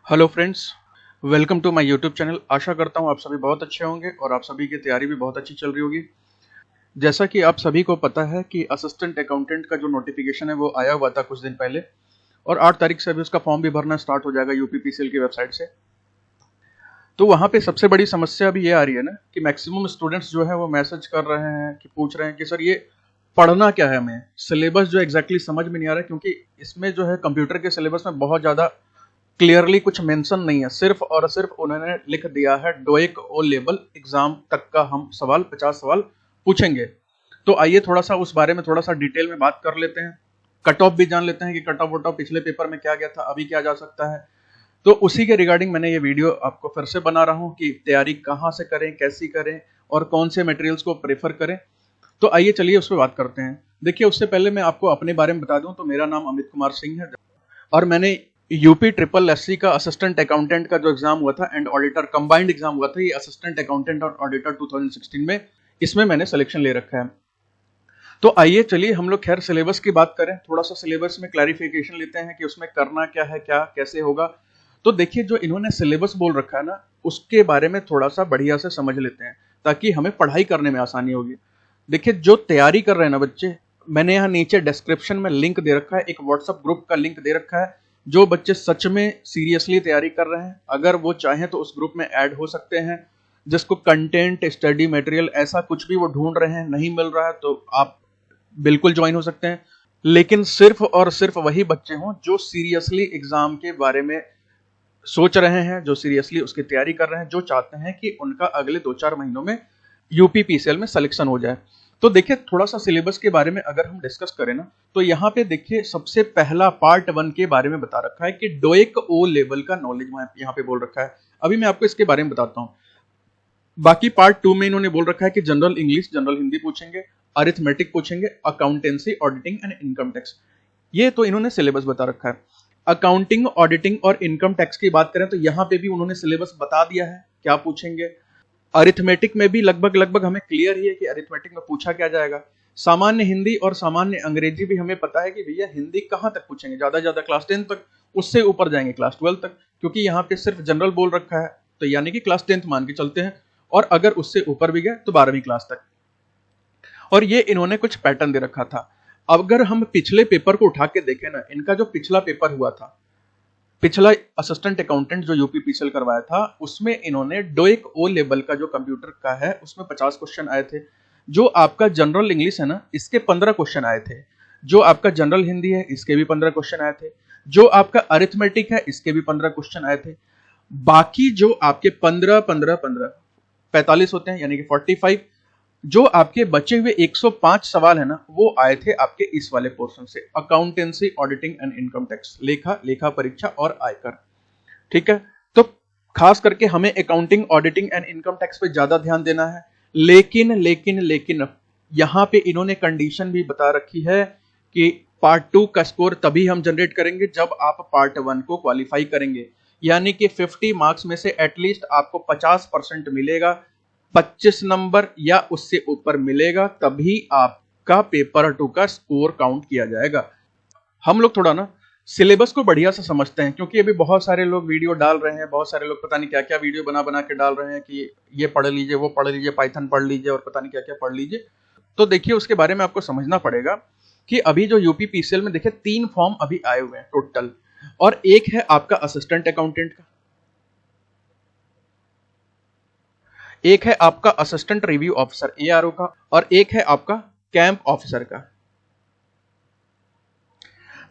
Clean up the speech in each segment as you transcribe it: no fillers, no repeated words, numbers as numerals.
Hello friends, welcome to my YouTube channel. आशा करता हूँ आप सभी बहुत अच्छे होंगे और आप सभी की तैयारी भी बहुत अच्छी चल रही होगी। जैसा कि आप सभी को पता है कि असिस्टेंट अकाउंटेंट का जो नोटिफिकेशन है वो आया हुआ था कुछ दिन पहले और 8 तारीख से अभी उसका फॉर्म भी भरना स्टार्ट हो जाएगा यूपीपीसीएल की वेबसाइट से। तो वहाँ पे सबसे बड़ी समस्या अभी ये आ रही है ना कि मैक्सिमम स्टूडेंट्स जो है वो मैसेज कर रहे हैं कि पूछ रहे हैं कि सर ये पढ़ना क्या है, हमें सिलेबस जो एग्जैक्टली समझ में नहीं आ रहा है, क्योंकि इसमें जो है कंप्यूटर के सिलेबस में बहुत ज़्यादा क्लियरली कुछ मेंशन नहीं है। सिर्फ और सिर्फ उन्होंने लिख दिया है डोइक ओ लेवल एग्जाम तक का हम सवाल 50 सवाल पूछेंगे। तो आइए थोड़ा सा उस बारे में थोड़ा सा डिटेल में बात कर लेते हैं, कट ऑफ भी जान लेते हैं कि कट ऑफ वट ऑफ पिछले पेपर में क्या गया था, अभी क्या जा सकता है। तो उसी के रिगार्डिंग मैंने ये वीडियो आपको फिर से बना रहा हूँ कि तैयारी कहाँ से करें, कैसी करें और कौन से मटेरियल्स को प्रेफर करें। तो आइए चलिए उस पर बात करते हैं। देखिए, उससे पहले मैं आपको अपने बारे में बता दूं तो मेरा नाम अमित कुमार सिंह है और मैंने यूपी ट्रिपल एससी का असिस्टेंट अकाउंटेंट का जो एग्जाम हुआ था एंड ऑडिटर कंबाइंड एग्जाम हुआ था, ये असिस्टेंट अकाउंटेंट और ऑडिटर 2016 में, इसमें मैंने सिलेक्शन ले रखा है। तो आइए चलिए हम लोग खैर सिलेबस की बात करें, थोड़ा सा सिलेबस में क्लैरिफिकेशन लेते हैं कि उसमें करना क्या है, क्या कैसे होगा। तो देखिए, जो इन्होंने सिलेबस बोल रखा है ना, उसके बारे में थोड़ा सा बढ़िया से समझ लेते हैं ताकि हमें पढ़ाई करने में आसानी होगी। देखिए, जो तैयारी कर रहे हैं ना बच्चे, मैंने यहाँ नीचे डिस्क्रिप्शन में लिंक दे रखा है, एक व्हाट्सएप ग्रुप का लिंक दे रखा है। जो बच्चे सच में सीरियसली तैयारी कर रहे हैं, अगर वो चाहें तो उस ग्रुप में ऐड हो सकते हैं। जिसको कंटेंट, स्टडी मटेरियल ऐसा कुछ भी वो ढूंढ रहे हैं नहीं मिल रहा है तो आप बिल्कुल ज्वाइन हो सकते हैं। लेकिन सिर्फ और सिर्फ वही बच्चे हों जो सीरियसली एग्जाम के बारे में सोच रहे हैं, जो सीरियसली उसकी तैयारी कर रहे हैं, जो चाहते हैं कि उनका अगले 2-4 महीनों में यूपीपीसीएल में सिलेक्शन हो जाए। तो देखिए, थोड़ा सा सिलेबस के बारे में अगर हम डिस्कस करें ना, तो यहाँ पे देखिए सबसे पहला पार्ट 1 के बारे में बता रखा है कि डोइक ओ लेवल का नॉलेज यहाँ पे बोल रखा है। अभी मैं आपको इसके बारे में बताता हूँ। बाकी पार्ट 2 में इन्होंने बोल रखा है कि जनरल इंग्लिश, जनरल हिंदी पूछेंगे, अरिथमेटिक पूछेंगे, accountancy, auditing and income tax. ये तो इन्होंने सिलेबस बता रखा है। अकाउंटिंग, ऑडिटिंग और इनकम टैक्स की बात करें तो यहाँ पे भी उन्होंने सिलेबस बता दिया है क्या पूछेंगे। अरिथमेटिक में भी लगभग लगभग हमें क्लियर ही है कि अरिथमेटिक में पूछा क्या जाएगा। सामान्य हिंदी और सामान्य अंग्रेजी भी हमें पता है कि भैया हिंदी कहाँ तक पूछेंगे, ज्यादा क्लास 10 तक, उससे ऊपर जाएंगे क्लास 12 तक, क्योंकि यहाँ पे सिर्फ जनरल बोल रखा है तो यानी कि क्लास 10 मान के चलते हैं, और अगर उससे ऊपर भी गए तो 12वीं क्लास तक। और ये इन्होंने कुछ पैटर्न दे रखा था। अगर हम पिछले पेपर को उठा के देखें ना, इनका जो पिछला पेपर हुआ था, पिछला असिस्टेंट अकाउंटेंट जो यूपीपीसीएल करवाया था, उसमें इन्होंने डोइक ओ लेवल का जो कंप्यूटर का है उसमें 50 क्वेश्चन आए थे। जो आपका जनरल इंग्लिश है ना, इसके 15 क्वेश्चन आए थे। जो आपका जनरल हिंदी है इसके भी 15 क्वेश्चन आए थे। जो आपका अरिथमेटिक है इसके भी 15 क्वेश्चन आए थे। बाकी जो आपके 45 होते हैं यानी कि 45, जो आपके बचे हुए 105 सवाल है ना, वो आए थे आपके इस वाले पोर्शन से, accountancy, auditing and income tax, लेखा परीक्षा और आयकर। ठीक है, तो खास करके हमें accounting, auditing and income tax पे ज्यादा ध्यान देना है। लेकिन यहां पे इन्होंने कंडीशन भी बता रखी है कि पार्ट 2 का स्कोर तभी हम जनरेट करेंगे जब आप पार्ट 1 को क्वालिफाई करेंगे, यानी कि 50 मार्क्स में से एटलीस्ट आपको 50% मिलेगा, 25 नंबर या उससे ऊपर मिलेगा, तभी आपका पेपर 2 का स्कोर काउंट किया जाएगा। हम लोग थोड़ा ना सिलेबस को बढ़िया से समझते हैं, क्योंकि अभी बहुत सारे लोग वीडियो डाल रहे हैं, बहुत सारे लोग पता नहीं क्या क्या वीडियो बना के डाल रहे हैं कि ये पढ़ लीजिए, वो पढ़ लीजिए, पाइथन पढ़ लीजिए और पता नहीं क्या क्या पढ़ लीजिए। तो देखिए, उसके बारे में आपको समझना पड़ेगा कि अभी जो यूपीपीसीएल में देखिए 3 फॉर्म अभी आए हुए हैं टोटल, और एक है आपका असिस्टेंट अकाउंटेंट का, एक है आपका असिस्टेंट रिव्यू ऑफिसर एआरओ का, और एक है आपका कैंप ऑफिसर का।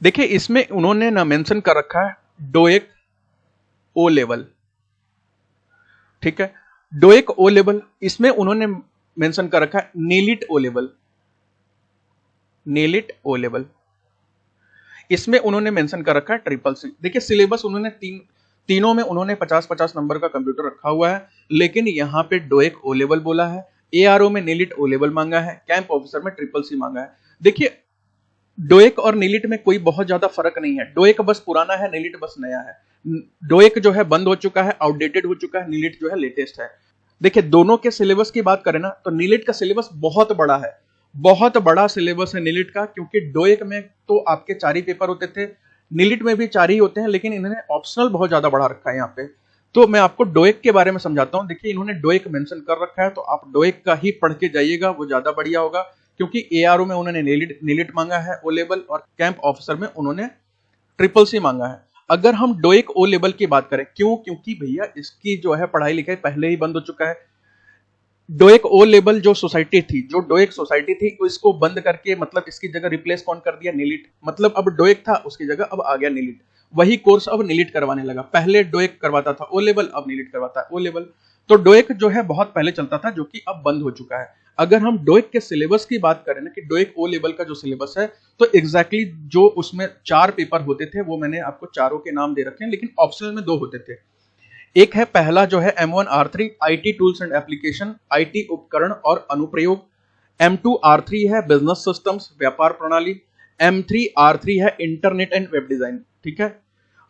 देखिए, इसमें उन्होंने ना मेंशन कर रखा है डोएक ओ लेवल। ठीक है, डोएक ओ लेवल, इसमें उन्होंने मेंशन कर रखा है NIELIT O level, NIELIT O level, इसमें उन्होंने मेंशन कर रखा है ट्रिपल सी। देखिए, सिलेबस उन्होंने तीनों में उन्होंने 50-50 नंबर का कंप्यूटर रखा हुआ है, लेकिन यहाँ पे डोएक ओ लेवल बोला है, एआरओ में नीलिट ओ लेवल मांगा है, कैंप ऑफिसर में ट्रिपल सी मांगा है। देखिए, डोएक और नीलिट में कोई बहुत ज्यादा फर्क नहीं है, डोएक बस पुराना है, नीलिट बस नया है। डोएक जो है बंद हो चुका है, आउटडेटेड हो चुका है, नीलिट जो है लेटेस्ट है। देखिए, दोनों के सिलेबस की बात करें ना, तो नीलिट का सिलेबस बहुत बड़ा है, बहुत बड़ा सिलेबस है नीलिट का, क्योंकि डोएक में तो आपके 4 ही पेपर होते थे, नीलिट में भी 4 ही होते हैं, लेकिन इन्होंने ऑप्शनल बहुत ज्यादा बढ़ा रखा है यहाँ पे। तो मैं आपको डोएक के बारे में समझाता हूँ। देखिए इन्होंने डोएक मेंशन कर रखा है, तो आप डोएक का ही पढ़ के जाइएगा, वो ज्यादा बढ़िया होगा, क्योंकि एआरओ में उन्होंने नीलिट मांगा है ओ लेवल, और कैंप ऑफिसर में उन्होंने ट्रिपल सी मांगा है। अगर हम डोएक ओ लेवल की बात करें, क्यों? क्योंकि भैया इसकी जो है पढ़ाई लिखाई पहले ही बंद हो चुका है। डोएक ओ लेवल जो सोसाइटी थी, जो डोएक सोसाइटी थी, इसको बंद करके मतलब इसकी जगह रिप्लेस कौन कर दिया? नीलिट। मतलब अब डोएक था, उसकी जगह अब आ गया नीलिट। वही कोर्स अब नीलिट करवाने लगा। पहले डोएक करवाता था ओ लेवल, अब नीलिट करवाता है ओ लेवल। तो डोएक जो है बहुत पहले चलता था, जो कि अब बंद हो चुका है। अगर हम डोएक के सिलेबस की बात करें ना, कि डोएक ओ लेवल का जो सिलेबस है, तो एग्जैक्टली जो उसमें 4 पेपर होते थे, वो मैंने आपको चारों के नाम दे रखे हैं, लेकिन ऑप्शनल में 2 होते थे। एक है पहला जो है M1R3 IT tools and application, IT उपकरण और अनुप्रयोग। M2R3 है बिजनेस सिस्टम्स, व्यापार प्रणाली। M3R3 है इंटरनेट एंड वेब डिजाइन, ठीक है।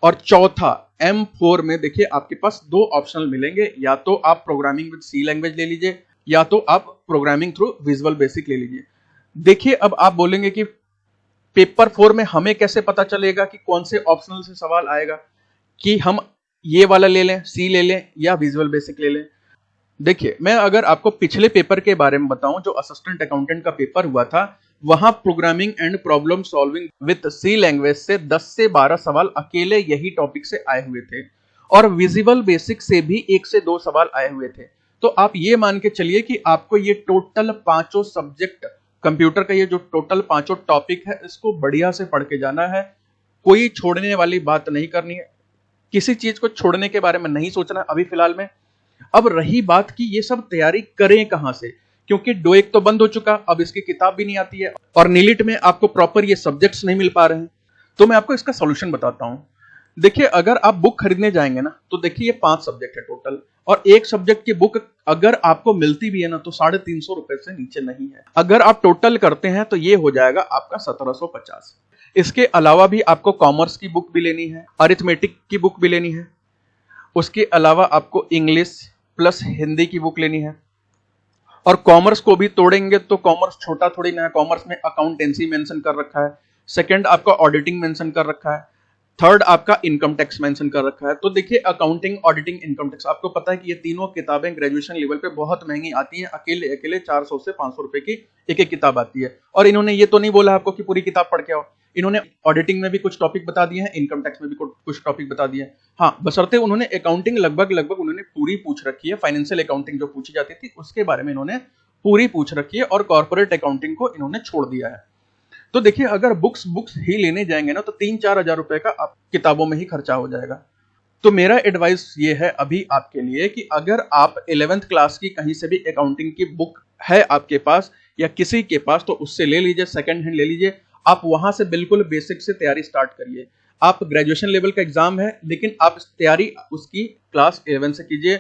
और चौथा M4 में देखिए आपके पास 2 ऑप्शनल मिलेंगे, या तो आप प्रोग्रामिंग विद सी लैंग्वेज ले लीजिए, या तो आप प्रोग्रामिंग थ्रू विजुअल बेसिक ले लीजिए। देखिए अब आप बोलेंगे कि पेपर 4 में हमें कैसे पता चलेगा कि कौन से ऑप्शनल से सवाल आएगा, कि हम ये वाला ले लें, सी ले लें, या विजुअल बेसिक ले लें। देखिए मैं अगर आपको पिछले पेपर के बारे में बताऊं, जो असिस्टेंट अकाउंटेंट का पेपर हुआ था, वहां programming and problem solving with C language से 10 से 12 सवाल अकेले यही टॉपिक से आए हुए थे, और विजुअल बेसिक से भी 1 से 2 सवाल आए हुए थे। तो आप ये मान के चलिए कि आपको ये टोटल 5 सब्जेक्ट, कंप्यूटर का ये जो टोटल 5 टॉपिक है, इसको बढ़िया से पढ़ के जाना है। कोई छोड़ने वाली बात नहीं करनी है, किसी चीज को छोड़ने के बारे में नहीं सोचना अभी फिलहाल में। अब रही बात कि ये सब तैयारी करें कहां से, क्योंकि डोएक तो बंद हो चुका, अब इसकी किताब भी नहीं आती है, और नीलिट में आपको प्रॉपर ये सब्जेक्ट्स नहीं मिल पा रहे हैं। तो मैं आपको इसका सॉल्यूशन बताता हूं। देखिए अगर आप बुक खरीदने जाएंगे ना, तो देखिए ये 5 सब्जेक्ट है टोटल, और एक सब्जेक्ट की बुक अगर आपको मिलती भी है ना, तो 350 रुपए से नीचे नहीं है। अगर आप टोटल करते हैं तो ये हो जाएगा आपका 1750। इसके अलावा भी आपको कॉमर्स की बुक भी लेनी है, अरिथमेटिक की बुक भी लेनी है, उसके अलावा आपको इंग्लिश प्लस हिंदी की बुक लेनी है। और कॉमर्स को भी तोड़ेंगे तो कॉमर्स छोटा थोड़ी ना है, कॉमर्स में अकाउंटेंसी मेंशन कर रखा है, सेकंड आपका ऑडिटिंग मेंशन कर रखा है, थर्ड आपका इनकम टैक्स मेंशन कर रखा है। तो देखिए अकाउंटिंग, ऑडिटिंग, इनकम टैक्स, आपको पता है कि ये तीनों किताबें ग्रेजुएशन लेवल पे बहुत महंगी आती हैं, अकेले अकेले 400 से 500 रुपए की एक एक किताब आती है। और इन्होंने ये तो नहीं बोला आपको कि पूरी किताब पढ़ के आओ, इन्होंने ऑडिटिंग में भी कुछ टॉपिक बता दिए हैं, इनकम टैक्स में भी कुछ टॉपिक बता दिए हैं। हाँ, बशर्ते उन्होंने अकाउंटिंग लगभग उन्होंने पूरी पूछ रखी है, फाइनेंशियल अकाउंटिंग जो पूछी जाती थी उसके बारे में इन्होंने पूरी पूछ रखी है, और कॉर्पोरेट अकाउंटिंग को इन्होंने छोड़ दिया है। तो देखिए अगर बुक्स ही लेने जाएंगे ना, तो 3-4 हजार रुपए का आप किताबों में ही खर्चा हो जाएगा। तो मेरा एडवाइस ये है अभी आपके लिए कि अगर आप 11th क्लास की कहीं से भी अकाउंटिंग की बुक है आपके पास या किसी के पास, तो उससे ले लीजिए, सेकंड हैंड ले लीजिए। आप वहां से बिल्कुल बेसिक से तैयारी स्टार्ट करिए। आप ग्रेजुएशन लेवल का एग्जाम है, लेकिन आप तैयारी उसकी क्लास 11 से कीजिए,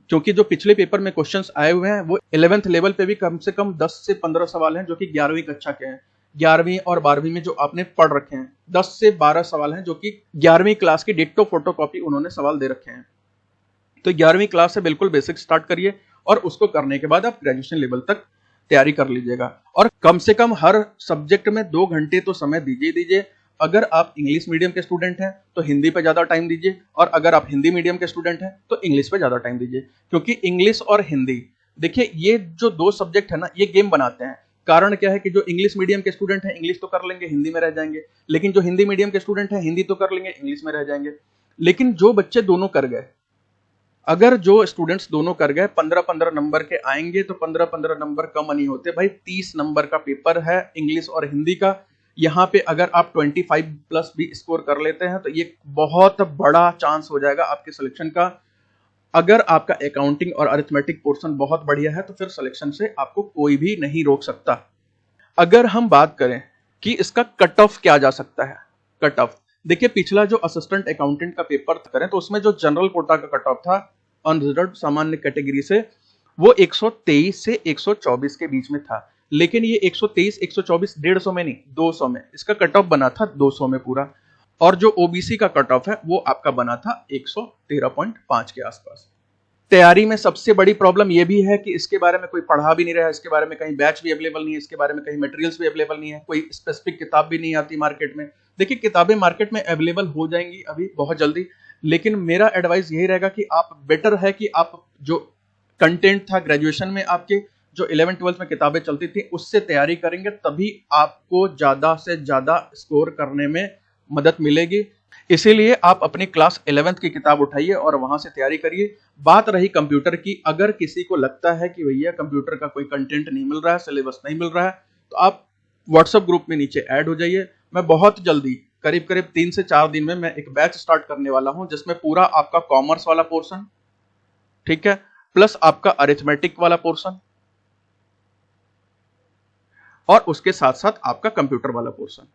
क्योंकि जो पिछले पेपर में क्वेश्चंस आए हुए हैं वो 11th लेवल पे भी कम से कम 10 से 15 सवाल हैं, जो कि 11वीं कक्षा के हैं। 11वीं और 12वीं में जो आपने पढ़ रखे हैं, 10 से 12 सवाल हैं, जो कि 11वीं क्लास की डिट्टो फोटोकॉपी उन्होंने सवाल दे रखे हैं। तो 11वीं क्लास से बिल्कुल बेसिक स्टार्ट करिए, और उसको करने के बाद आप ग्रेजुएशन लेवल तक तैयारी कर लीजिएगा। और कम से कम हर सब्जेक्ट में 2 घंटे तो समय दीजिए। अगर आप इंग्लिश मीडियम के स्टूडेंट हैं तो हिंदी पे ज्यादा टाइम दीजिए, और अगर आप हिंदी मीडियम के स्टूडेंट हैं तो इंग्लिश पे ज्यादा टाइम दीजिए। क्योंकि इंग्लिश और हिंदी, देखिए ये जो 2 सब्जेक्ट है ना, ये गेम बनाते हैं। कारण क्या है कि जो इंग्लिश मीडियम के स्टूडेंट हैं इंग्लिश तो कर लेंगे, हिंदी में रह जाएंगे, लेकिन जो हिंदी मीडियम के स्टूडेंट हैं हिंदी तो कर लेंगे, इंग्लिश में रह जाएंगे। लेकिन जो बच्चे दोनों कर गए, अगर जो स्टूडेंट्स दोनों कर गए, 15-15 नंबर के आएंगे, तो 15-15 नंबर कम नहीं होते भाई। 30 नंबर का पेपर है इंग्लिश और हिंदी का। यहाँ पे अगर आप 25 प्लस भी स्कोर कर लेते हैं तो ये बहुत बड़ा चांस हो जाएगा आपके सिलेक्शन का। अगर आपका अकाउंटिंग और अरिथमेटिक पोर्शन बहुत बढ़िया है तो फिर सिलेक्शन से आपको कोई भी नहीं रोक सकता। अगर हम बात करें कि इसका कट ऑफ क्या जा सकता है, कट ऑफ देखिए पिछला जो असिस्टेंट अकाउंटेंट का पेपर करें तो उसमें जो जनरल कोटा का कट ऑफ था अनरिजर्व्ड सामान्य कैटेगरी से, वो 123 से 124 के बीच में था। लेकिन ये 123 124 150 में नहीं, 200 में इसका कट ऑफ बना था, 200 में पूरा। और जो ओबीसी का कट ऑफ है वो आपका बना था 113.5 के आसपास। तैयारी में सबसे बड़ी प्रॉब्लम ये भी है कि इसके बारे में कोई पढ़ा भी नहीं रहा है, इसके बारे में कहीं बैच भी अवेलेबल नहीं है, इसके बारे में कहीं मटेरियल्स भी अवेलेबल नहीं है, कोई स्पेसिफिक किताब भी नहीं आती मार्केट में। देखिए किताबें मार्केट में अवेलेबल हो जाएंगी अभी बहुत जल्दी, लेकिन मेरा एडवाइस यही रहेगा कि आप बेटर है कि आप जो कंटेंट था ग्रेजुएशन में आपके, जो 11th-12th में किताबें चलती थी उससे तैयारी करेंगे, तभी आपको ज्यादा से ज्यादा स्कोर करने में मदद मिलेगी। इसीलिए आप अपनी क्लास 11th की किताब उठाइए और वहां से तैयारी करिए। बात रही कंप्यूटर की, अगर किसी को लगता है कि भैया कंप्यूटर का कोई कंटेंट नहीं मिल रहा है, सिलेबस नहीं मिल रहा है, तो आप व्हाट्सएप ग्रुप में नीचे ऐड हो जाइए। मैं बहुत जल्दी करीब करीब 3 से 4 दिन में मैं एक बैच स्टार्ट करने वाला हूं, जिसमें पूरा आपका कॉमर्स वाला पोर्शन, ठीक है, प्लस आपका अरिथमेटिक वाला पोर्शन और उसके साथ साथ आपका कंप्यूटर वाला पोर्शन,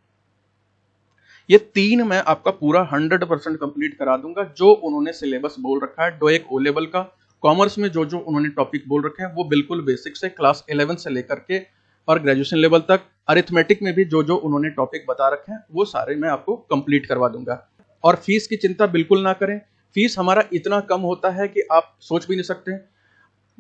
ये 3 मैं आपका पूरा 100% कंप्लीट करा दूंगा। जो उन्होंने सिलेबस बोल रखा है डोएक ओ लेवल का, कॉमर्स में जो जो उन्होंने टॉपिक बोल रखे हैं वो बिल्कुल बेसिक से क्लास 11 से लेकर के और ग्रेजुएशन लेवल तक, अरिथमेटिक में भी जो जो उन्होंने टॉपिक बता रखे हैं वो सारे मैं आपको कंप्लीट करवा दूंगा। और फीस की चिंता बिल्कुल ना करें, फीस हमारा इतना कम होता है कि आप सोच भी नहीं सकते।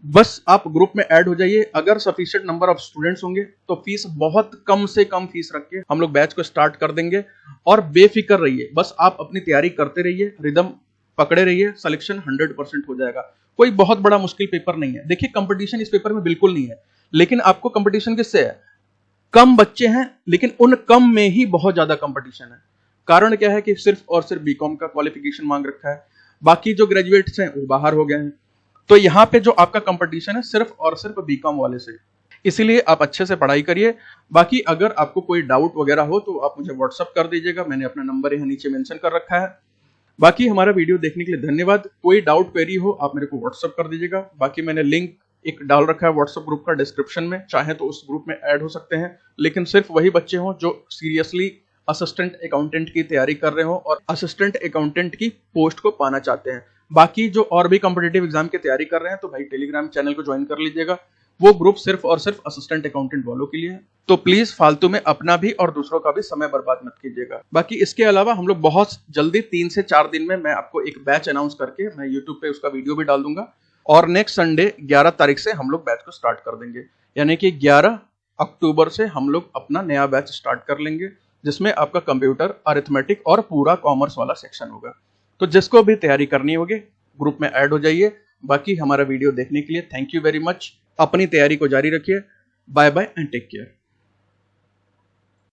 बस आप ग्रुप में ऐड हो जाइए, अगर सफिशिएंट नंबर ऑफ स्टूडेंट्स होंगे तो फीस बहुत कम से कम फीस रख के हम लोग बैच को स्टार्ट कर देंगे। और बेफिक्र रहिए, बस आप अपनी तैयारी करते रहिए, रिदम पकड़े रहिए, सिलेक्शन 100% हो जाएगा। कोई बहुत बड़ा मुश्किल पेपर नहीं है। देखिए कंपटीशन इस पेपर में बिल्कुल नहीं है, लेकिन आपको कंपटीशन किससे है? कम बच्चे हैं, लेकिन उन कम में ही बहुत ज्यादा कंपटीशन है। कारण क्या है कि सिर्फ और सिर्फ बीकॉम का क्वालिफिकेशन मांग रखा है, बाकी जो ग्रेजुएट्स हैं वो बाहर हो गए हैं। तो यहाँ पे जो आपका कंपटीशन है सिर्फ और सिर्फ बीकॉम वाले से, इसीलिए आप अच्छे से पढ़ाई करिए। बाकी अगर आपको कोई डाउट वगैरह हो तो आप मुझे व्हाट्सअप कर दीजिएगा, मैंने अपना नंबर यहाँ नीचे मेंशन कर रखा है। बाकी हमारा वीडियो देखने के लिए धन्यवाद। कोई डाउट क्वेरी हो आप मेरे को व्हाट्सअप कर दीजिएगा। बाकी मैंने लिंक एक डाल रखा है व्हाट्सएप ग्रुप का डिस्क्रिप्शन में, चाहे तो उस ग्रुप में ऐड हो सकते हैं, लेकिन सिर्फ वही बच्चे हों जो सीरियसली असिस्टेंट अकाउंटेंट की तैयारी कर रहे हो और असिस्टेंट अकाउंटेंट की पोस्ट को पाना चाहते हैं। बाकी जो और भी कॉम्पिटिटिव एग्जाम की तैयारी कर रहे हैं तो भाई टेलीग्राम चैनल को ज्वाइन कर लीजिएगा, वो ग्रुप सिर्फ और सिर्फ असिस्टेंट अकाउंटेंट वालों के लिए है। तो प्लीज फालतू में अपना भी और दूसरों का भी समय बर्बाद मत कीजिएगा। बाकी इसके अलावा हम लोग बहुत जल्दी 3 से 4 दिन में मैं आपको एक बैच अनाउंस करके मैं यूट्यूब पे उसका वीडियो भी डाल दूंगा, और नेक्स्ट संडे 11 तारीख से हम लोग बैच को स्टार्ट कर देंगे, यानी कि 11 अक्टूबर से हम लोग अपना नया बैच स्टार्ट कर लेंगे, जिसमें आपका कंप्यूटर, अरिथमेटिक और पूरा कॉमर्स वाला सेक्शन होगा। तो जिसको भी तैयारी करनी होगी ग्रुप में ऐड हो जाइए। बाकी हमारा वीडियो देखने के लिए थैंक यू वेरी मच। अपनी तैयारी को जारी रखिए। Bye bye and take care.